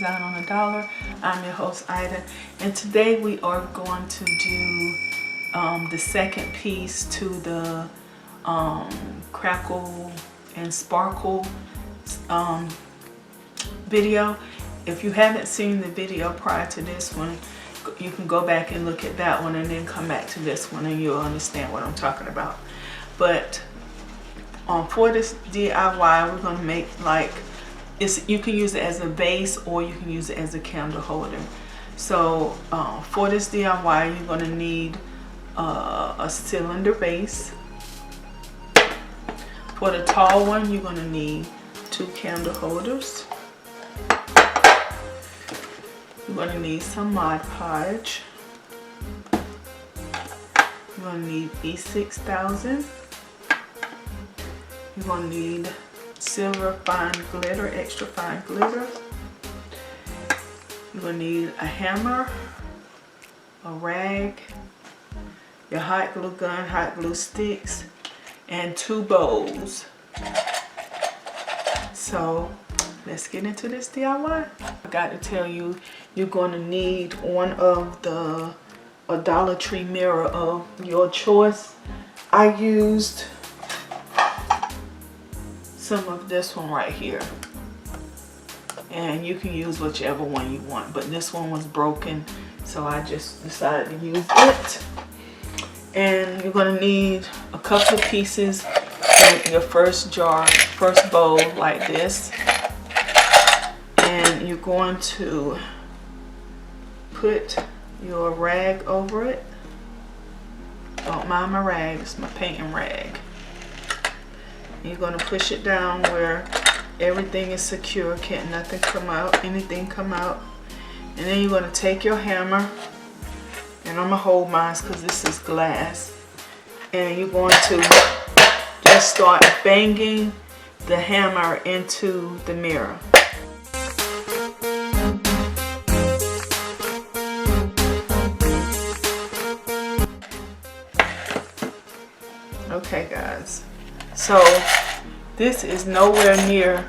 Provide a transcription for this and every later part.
Design on a Dollar. I'm your host Ida, and today we are going to do the second piece to the Crackle and Sparkle video. If you haven't seen the video prior to this one, you can go back and look at that one and then come back to this one and you'll understand what I'm talking about. But for this DIY, we're going to make you can use it as a vase or you can use it as a candle holder. So for this DIY, you're going to need a cylinder vase. For the tall one, you're going to need 2 candle holders. You're going to need some Mod Podge. You're going to need E6000. You're going to need silver fine glitter, extra fine glitter. You're going to need a hammer, a rag, your hot glue gun, hot glue sticks, and 2 bowls. So let's get into this DIY. I got to tell you, you're going to need one of a Dollar Tree mirror of your choice. I used some of this one right here, and you can use whichever one you want, but this one was broken, so I just decided to use it. And you're going to need a couple of pieces in your first bowl like this, and you're going to put your rag over it. Don't mind my rag, it's my painting rag. You're going to push it down where everything is secure, can't nothing come out, anything come out. And then you're going to take your hammer, and I'm going to hold mine because this is glass, and you're going to just start banging the hammer into the mirror. Okay guys, so this is nowhere near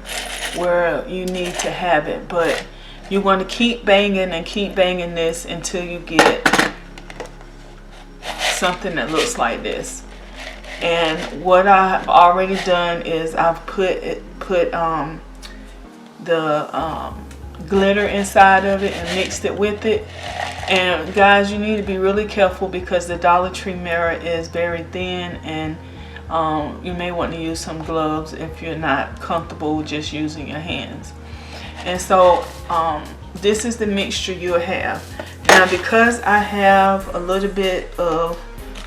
where you need to have it, but you're going to keep banging and keep banging this until you get something that looks like this. And what I've already done is I've put the glitter inside of it and mixed it with it. And guys, you need to be really careful because the Dollar Tree mirror is very thin, and you may want to use some gloves if you're not comfortable just using your hands. And so this is the mixture you'll have. Now because I have a little bit of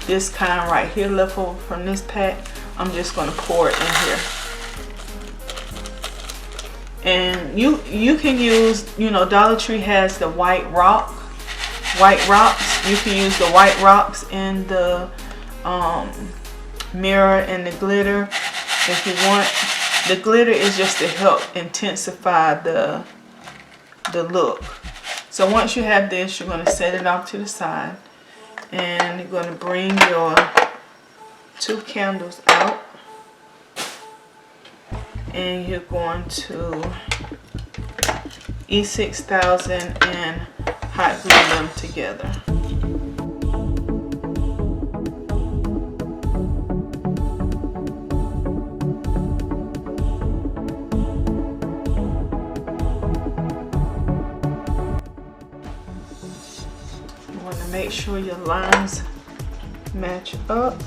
this kind right here left over from this pack, I'm just going to pour it in here. And you can use, you know, Dollar Tree has the white rocks. You can use the white rocks in the mirror and the glitter if you want. The glitter is just to help intensify the look. So once you have this, you're going to set it off to the side, and you're going to bring your 2 candles out, and you're going to E6000 and hot glue them together. You want to make sure your lines match up.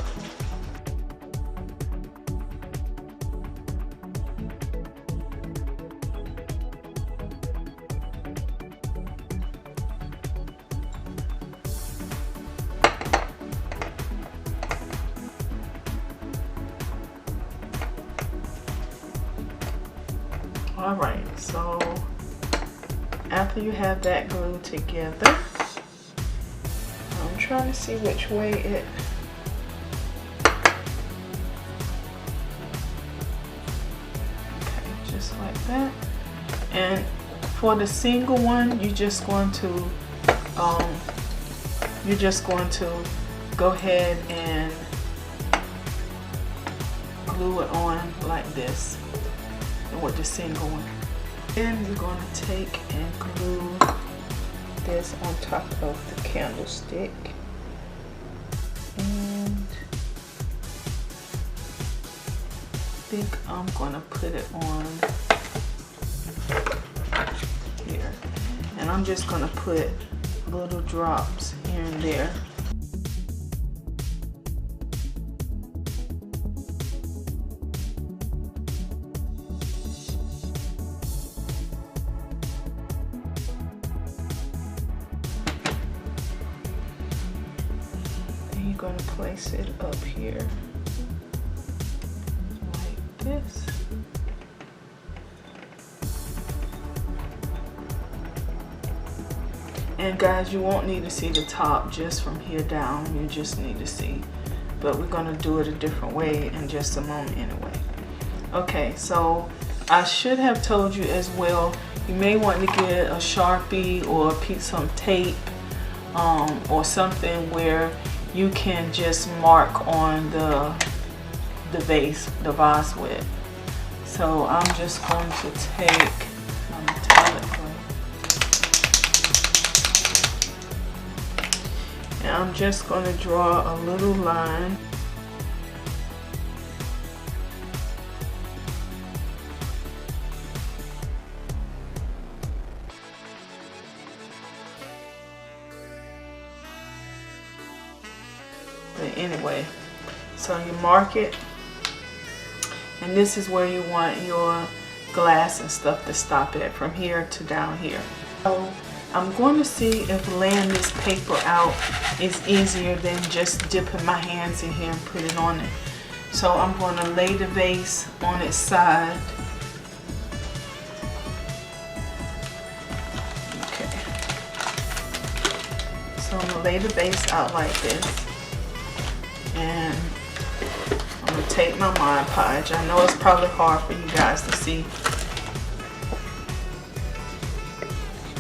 Alright, so after you have that glued together, I'm trying to see which way it... Okay, just like that. And for the single one, you're just going to go ahead and glue it on like this, and with the single one. Then you're going to take and glue this on top of the candlestick. And I think I'm going to put it on here. And I'm just going to put little drops here and there. Then you're going to place it up here like this. And guys, you won't need to see the top just from here down. You just need to see. But we're going to do it a different way in just a moment anyway. Okay, so I should have told you as well, you may want to get a Sharpie or a piece of tape or something where you can just mark on the vase with. So I'm just going to take some toilet paper. And I'm just going to draw a little line. But anyway, so you mark it, and this is where you want your glass and stuff to stop at, from here to down here. So I'm going to see if laying this paper out is easier than just dipping my hands in here and put it on it. So I'm going to lay the vase on its side. Okay. So I'm going to lay the vase out like this. And I'm going to take my Mod Podge. I know it's probably hard for you guys to see.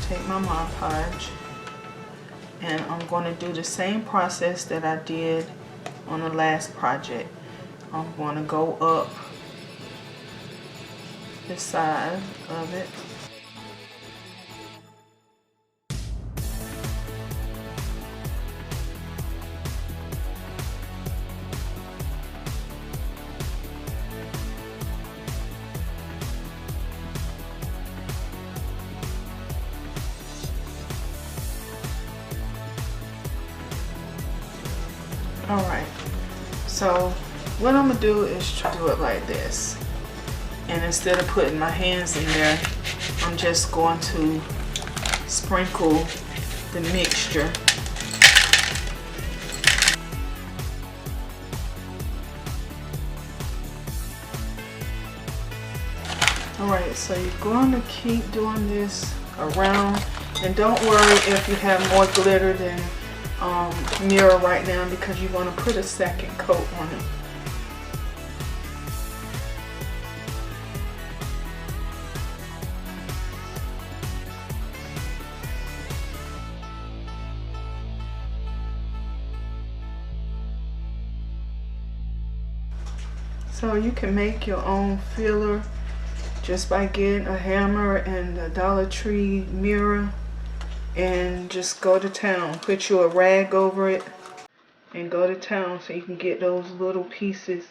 Take my Mod Podge, and I'm going to do the same process that I did on the last project. I'm going to go up the side of it. Alright, so what I'm going to do is do it like this. And instead of putting my hands in there, I'm just going to sprinkle the mixture. Alright, so you're going to keep doing this around. And don't worry if you have more glitter than mirror right now, because you're going to put a second coat on it. So you can make your own filler just by getting a hammer and a Dollar Tree mirror and just go to town. Put you a rag over it and go to town so you can get those little pieces.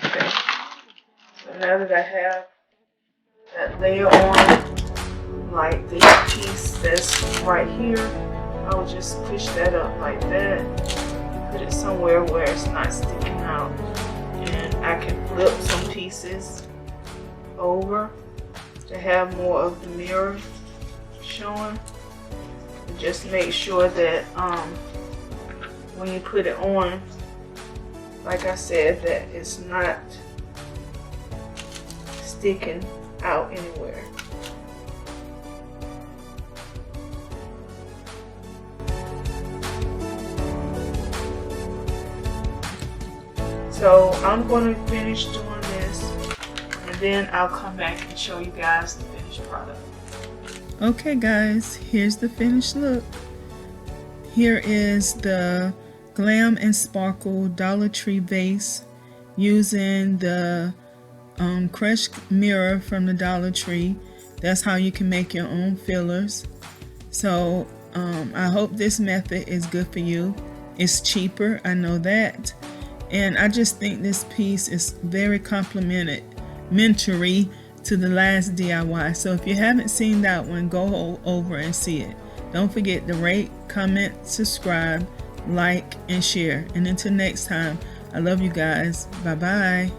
Okay. So now that I have that layer on, like this piece that's right here, I'll just push that up like that. Put it somewhere where it's not sticking out. And I can flip some pieces over to have more of the mirror showing. Just make sure that when you put it on, like I said, that it's not sticking out anywhere. So I'm going to finish doing this, and then I'll come back and show you guys the finished product. Okay guys, here's the finished look. Here is the Glam and Sparkle Dollar Tree vase using the crushed mirror from the Dollar Tree. That's how you can make your own fillers. So I hope this method is good for you. It's cheaper, I know that, and I just think this piece is very complimentary to the last DIY. So if you haven't seen that one, go over and see it. Don't forget to rate, comment, subscribe, like, and share. And until next time, I love you guys. Bye bye.